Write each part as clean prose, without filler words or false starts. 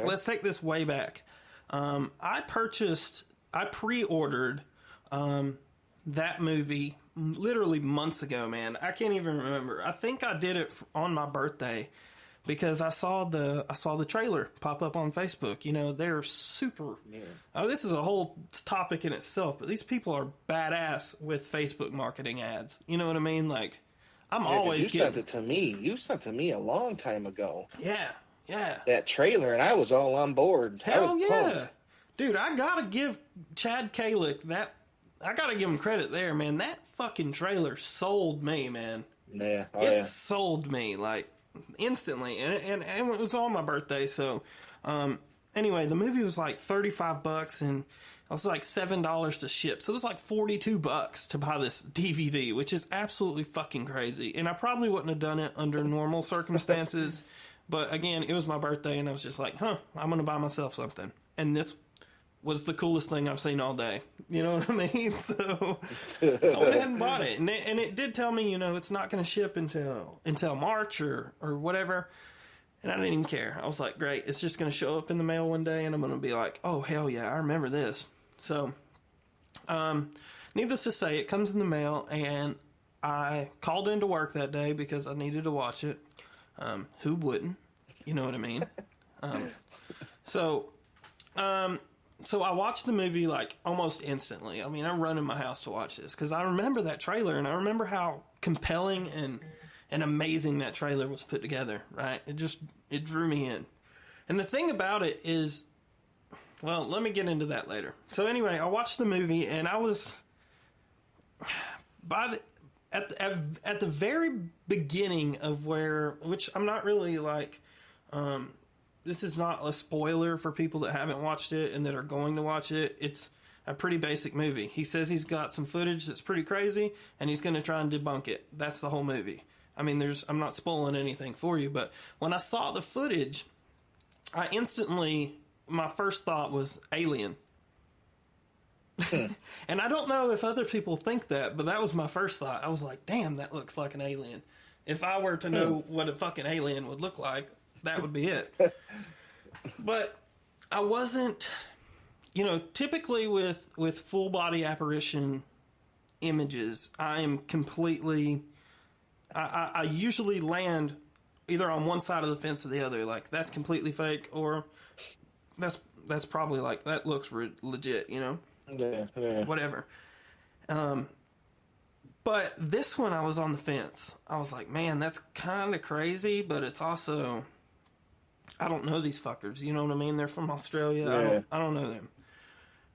let's take this way back. I pre-ordered that movie literally months ago, man. I can't even remember. I think I did it on my birthday because I saw the trailer pop up on Facebook. You know, they're super. Yeah. Oh, this is a whole topic in itself, but these people are badass with Facebook marketing ads. You know what I mean? Like, I'm always sent it to me. You sent it to me a long time ago. Yeah. That trailer, and I was all on board. Hell yeah. Pumped. Dude, I gotta give Chad Kalick that. I gotta give him credit there, man. That fucking trailer sold me, man. Yeah, it sold me like instantly, and it was on my birthday. So, anyway, the movie was like $35, and it was like $7 to ship. So it was like $42 to buy this DVD, which is absolutely fucking crazy. And I probably wouldn't have done it under normal circumstances, but again, it was my birthday, and I was just like, I'm gonna buy myself something, and this was the coolest thing I've seen all day. You know what I mean? So I went ahead and bought it. And it did tell me, you know, it's not going to ship until March or whatever. And I didn't even care. I was like, great. It's just going to show up in the mail one day, and I'm going to be like, oh, hell yeah, I remember this. So, needless to say, it comes in the mail, and I called into work that day because I needed to watch it. Who wouldn't? You know what I mean? So I watched the movie like almost instantly. I mean, I'm running my house to watch this because I remember that trailer, and I remember how compelling and amazing that trailer was put together, right? It drew me in. And the thing about it is, well, let me get into that later. So anyway, I watched the movie, and I was at the very beginning of which I'm not really like, this is not a spoiler for people that haven't watched it and that are going to watch it. It's a pretty basic movie. He says he's got some footage that's pretty crazy, and he's going to try and debunk it. That's the whole movie. I mean, I'm not spoiling anything for you, but when I saw the footage, my first thought was Alien. And I don't know if other people think that, but that was my first thought. I was like, damn, that looks like an alien. If I were to know what a fucking alien would look like, that would be it. But I wasn't, you know, typically with full body apparition images, I am completely, I usually land either on one side of the fence or the other. Like, that's completely fake, or that's probably like, that looks legit, you know? Yeah. Whatever. But this one, I was on the fence. I was like, man, that's kind of crazy, but it's also, I don't know these fuckers. You know what I mean? They're from Australia. Yeah. I don't know them.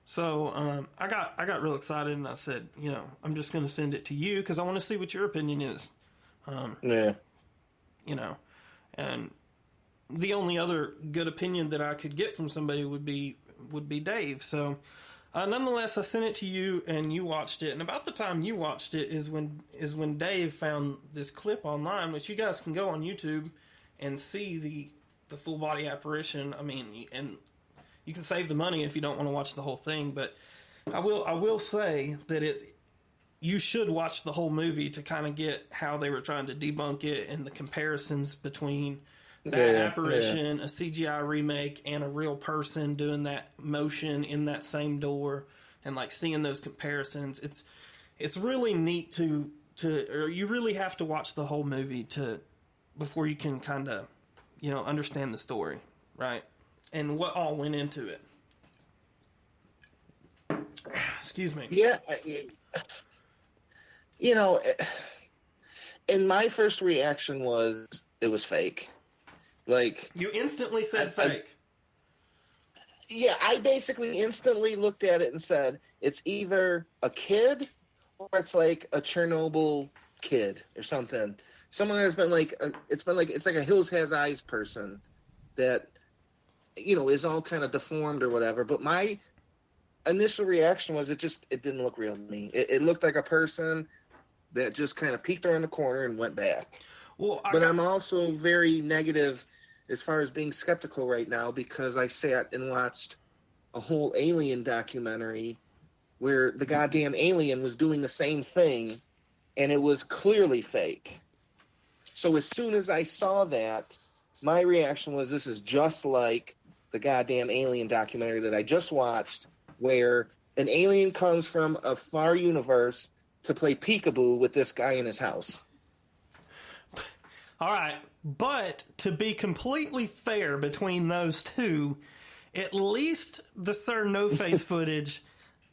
So I got real excited, and I said, you know, I'm just going to send it to you because I want to see what your opinion is. Yeah. You know, and the only other good opinion that I could get from somebody would be Dave. So nonetheless, I sent it to you, and you watched it. And about the time you watched it is when Dave found this clip online, which you guys can go on YouTube and see the full body apparition. I mean, and you can save the money if you don't want to watch the whole thing, but I will say that you should watch the whole movie to kind of get how they were trying to debunk it and the comparisons between that apparition, a CGI remake, and a real person doing that motion in that same door, and like seeing those comparisons. It's really neat or you really have to watch the whole movie before you can kind of, you know, understand the story, right? And what all went into it. Excuse me. Yeah. You know, and my first reaction was it was fake. Like, you instantly said fake. I basically instantly looked at it and said it's either a kid or it's like a Chernobyl kid or something. Someone has been like it's like a Hills Has Eyes person that, you know, is all kind of deformed or whatever. But my initial reaction was it didn't look real to me. It looked like a person that just kind of peeked around the corner and went back. Well, I'm also very negative as far as being skeptical right now because I sat and watched a whole alien documentary where the goddamn alien was doing the same thing, and it was clearly fake. So as soon as I saw that, my reaction was this is just like the goddamn alien documentary that I just watched, where an alien comes from a far universe to play peekaboo with this guy in his house. All right, but to be completely fair between those two, at least the Sir No Face footage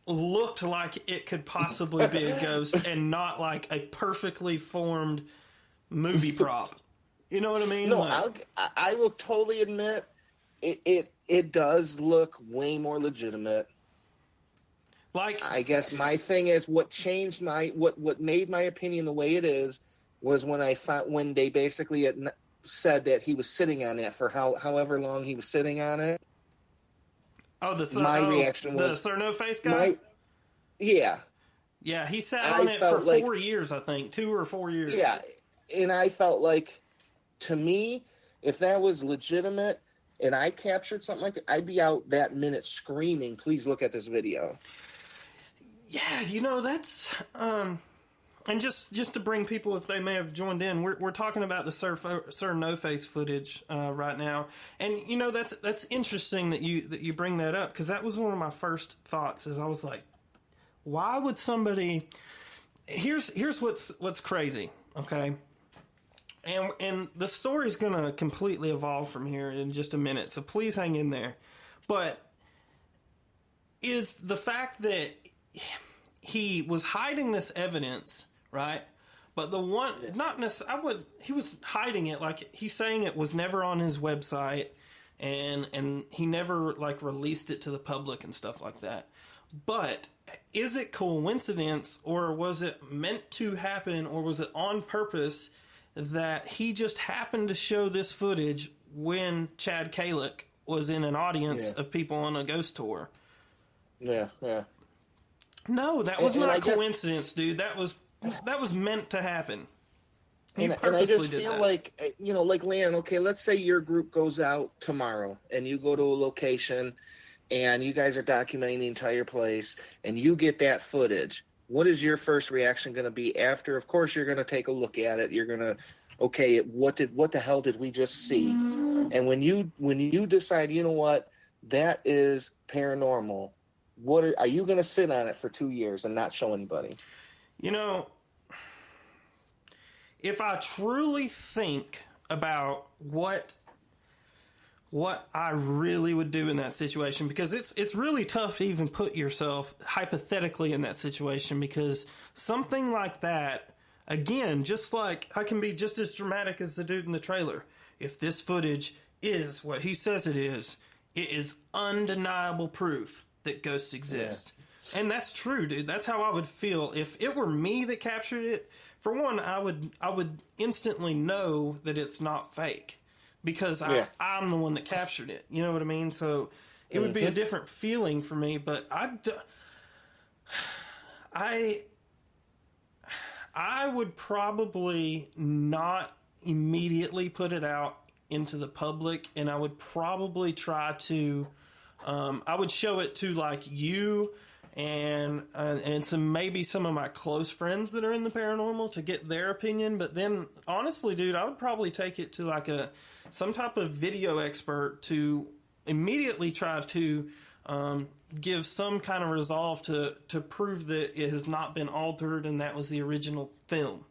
looked like it could possibly be a ghost and not like a perfectly formed movie prop. You know what I mean? No, like, I will totally admit it does look way more legitimate. like I guess my thing is what made my opinion the way it is was when they basically said that he was sitting on it for however long he was sitting on it. Reaction was the Sir No Face guy. Yeah, he sat on it for 4 years, I think, 2 or 4 years. Yeah, and I felt like, to me, if that was legitimate and I captured something like that, I'd be out that minute screaming, "Please look at this video." Yeah, that's and just to bring people, if they may have joined in, we're talking about the Sir No Face footage right now, and that's interesting that you bring that up, because that was one of my first thoughts. Is I was like, why would somebody? Here's what's crazy, okay? And the story's gonna completely evolve from here in just a minute, so please hang in there. But is the fact that he was hiding this evidence, right? But the one, not necessarily, he was hiding it, like he's saying it was never on his website, and he never like released it to the public and stuff like that. But is it coincidence, or was it meant to happen, or was it on purpose that he just happened to show this footage when Chad Kalick was in an audience of people on a ghost tour? Yeah. No, that was not a coincidence, dude. That was meant to happen. And I just feel like, like Leon, okay, let's say your group goes out tomorrow and you go to a location and you guys are documenting the entire place and you get that footage. What is your first reaction going to be after? Of course, you're going to take a look at it. You're going to, okay, what the hell did we just see? And when you decide, you know what, that is paranormal, are you going to sit on it for 2 years and not show anybody? If I truly think about what I really would do in that situation, because it's really tough to even put yourself hypothetically in that situation, because something like that, again, just like I can be just as dramatic as the dude in the trailer. If this footage is what he says it is undeniable proof that ghosts exist. Yeah. And that's true, dude. That's how I would feel if it were me that captured it. For one, I would instantly know that it's not fake, because I'm the one that captured it. You know what I mean? So it would be a different feeling for me. But I would probably not immediately put it out into the public, and I would probably try to. I would show it to like you and maybe some of my close friends that are in the paranormal to get their opinion. But then, honestly, dude, I would probably take it to like some type of video expert to immediately try to give some kind of resolve to prove that it has not been altered and that was the original film.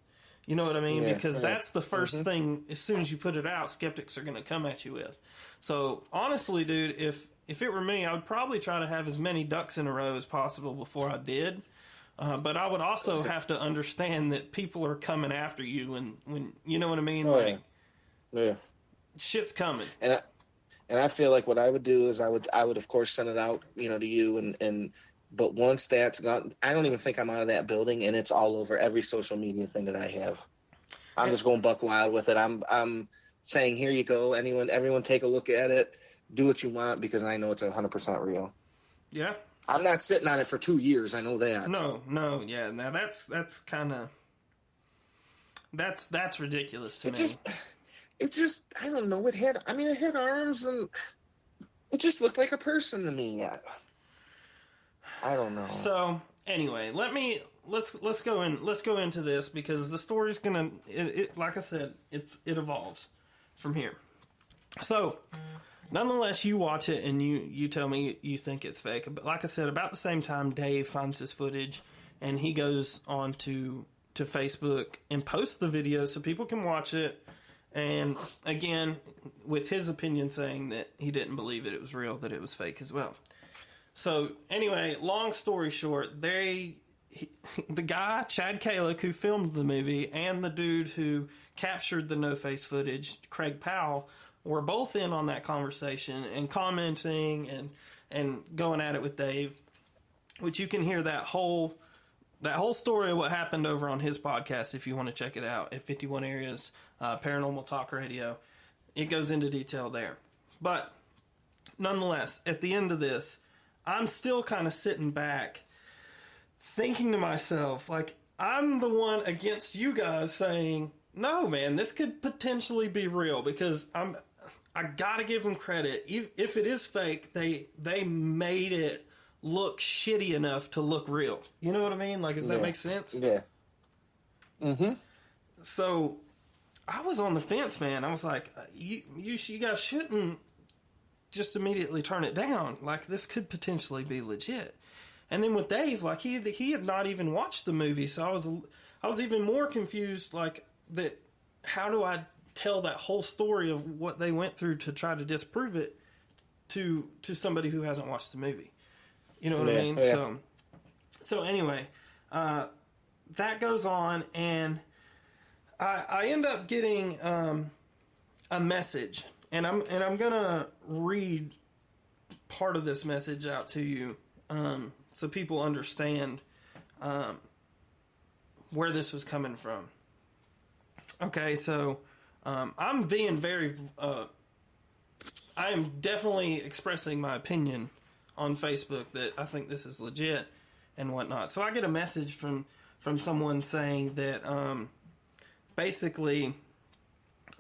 You know what I mean? Because that's the first thing. As soon as you put it out, skeptics are going to come at you with. So honestly, dude, if it were me, I would probably try to have as many ducks in a row as possible before I did. But I would also have to understand that people are coming after you, and when you know what I mean, shit's coming. And I feel like what I would do is I would of course send it out, to you, but once that's gone, I don't even think I'm out of that building, and it's all over every social media thing that I have. I'm just going buck wild with it. I'm saying, here you go, everyone take a look at it. Do what you want, because I know it's 100% real. Yeah. I'm not sitting on it for 2 years. I know that. No, yeah. Now that's kind of that's ridiculous to me. It just I don't know. It had arms, and it just looked like a person to me. I don't know. So anyway, let's go into this, because the story's gonna like I said, it evolves from here. So nonetheless, you watch it and you tell me you think it's fake. But like I said, about the same time, Dave finds this footage and he goes on to Facebook and posts the video so people can watch it. And again, with his opinion saying that he didn't believe it was real, that it was fake as well. So anyway, long story short, the guy, Chad Kalick, who filmed the movie, and the dude who captured the no-face footage, Craig Powell, were both in on that conversation and commenting and going at it with Dave, which you can hear that whole story of what happened over on his podcast if you want to check it out at 51 Areas Paranormal Talk Radio. It goes into detail there. But nonetheless, at the end of this, I'm still kind of sitting back thinking to myself, like, I'm the one against you guys saying, no, man, this could potentially be real, because I gotta give them credit. If it is fake, they made it look shitty enough to look real. You know what I mean? Like, does that make sense? Yeah. Mm-hmm. So I was on the fence, man. I was like, you guys shouldn't just immediately turn it down. Like, this could potentially be legit. And then with Dave, like, he had not even watched the movie, so I was even more confused. Like, that, how do I tell that whole story of what they went through to try to disprove it to somebody who hasn't watched the movie? You know what I mean? Yeah. So anyway, that goes on, and I end up getting a message, and I'm gonna read part of this message out to you, so people understand where this was coming from. Okay, so I'm being very, I am definitely expressing my opinion on Facebook that I think this is legit and whatnot. So I get a message from someone saying that basically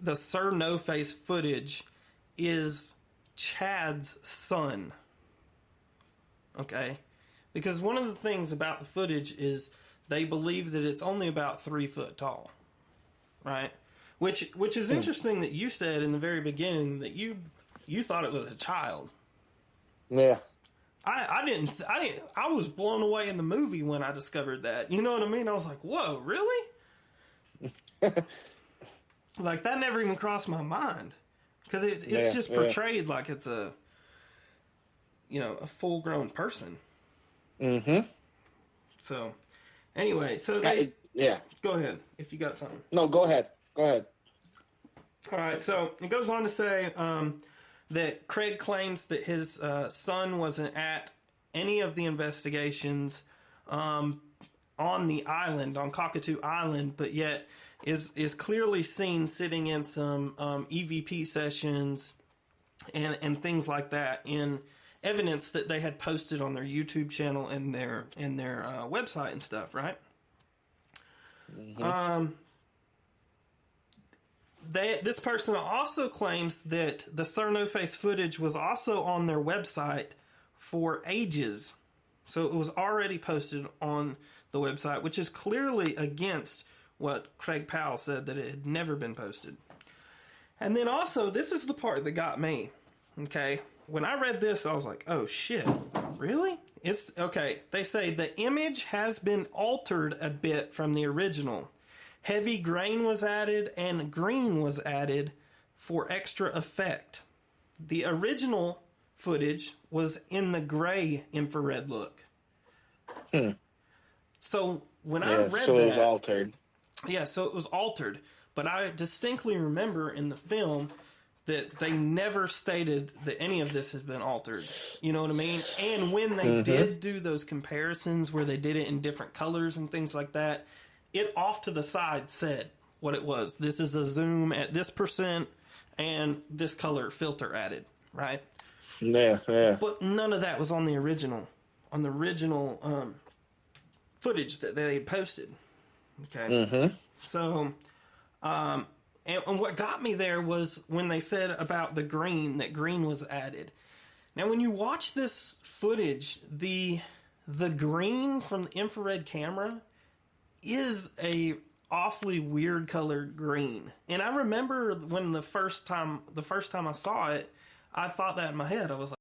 the Sir No Face footage is Chad's son. Okay? Because one of the things about the footage is they believe that it's only about 3 foot tall. Right? Which is interesting that you said in the very beginning that you thought it was a child. Yeah. I was blown away in the movie when I discovered that. You know what I mean? I was like, whoa, really? Like, that never even crossed my mind. Because it's just portrayed like it's a full-grown person. Mm-hmm. So, anyway, so they... Go ahead, if you got something. No, go ahead. All right, so it goes on to say... that Craig claims that his son wasn't at any of the investigations on the island, on Cockatoo Island, but yet is clearly seen sitting in some EVP sessions and things like that in evidence that they had posted on their YouTube channel and their website and stuff, right? Mm-hmm. This person also claims that the Sir No Face footage was also on their website for ages. So it was already posted on the website, which is clearly against what Craig Powell said, that it had never been posted. And then also, this is the part that got me. Okay? When I read this, I was like, oh shit, really? It's okay. They say the image has been altered a bit from the original. Heavy grain was added and green was added for extra effect. The original footage was in the gray infrared look. So when I read so it was altered. Yeah, so it was altered. But I distinctly remember in the film that they never stated that any of this has been altered. You know what I mean? And when they did do those comparisons where they did it in different colors and things like that, it off to the side said what it was. This is a zoom at this % and this color filter added, right? Yeah. But none of that was on the original footage that they posted. Okay. So, and what got me there was when they said about the green, that green was added. Now, when you watch this footage, the green from the infrared camera is a awfully weird colored green. And I remember when the first time I saw it, I thought that in my head. I was